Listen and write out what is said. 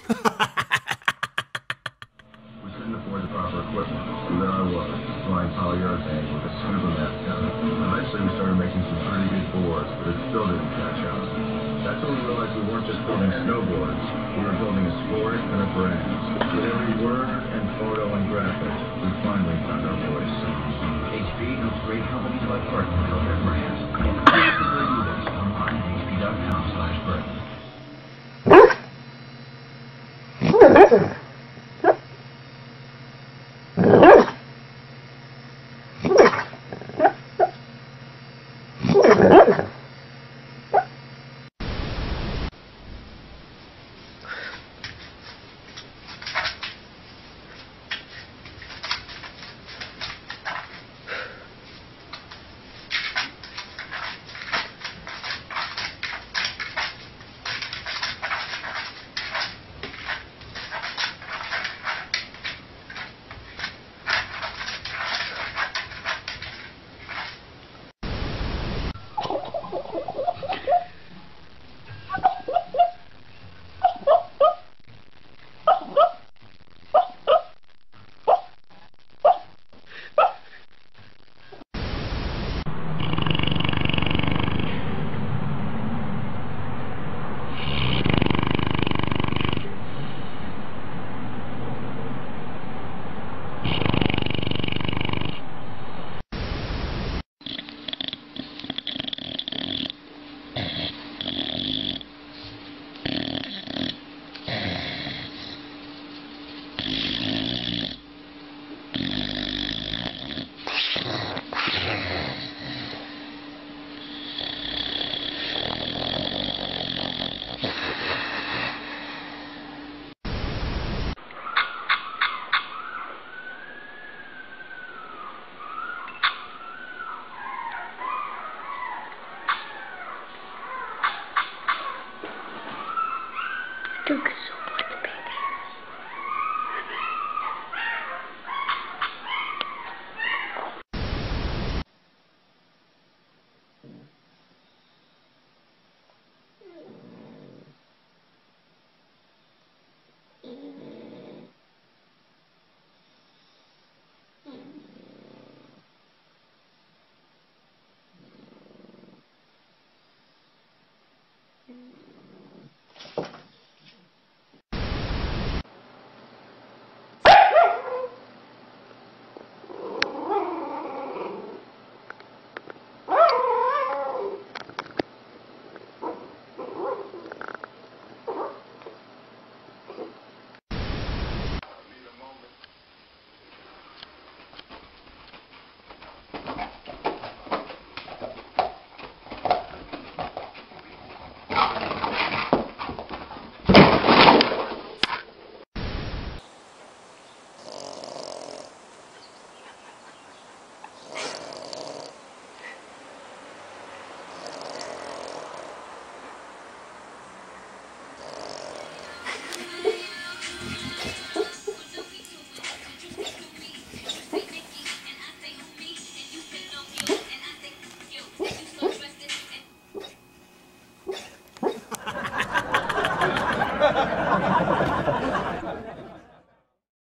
We couldn't afford the proper equipment, so there I was, supplying polyurethane with a son of a meth gun. Eventually we started making some pretty good boards, but it still didn't catch on. That's when we realized we weren't just building snowboards, we were building a sport and a brand. With every word and photo and graphic, we finally found our voice. HP helps great companies like Parkman build their brands. Creatively do this online at hp.com/brand. Took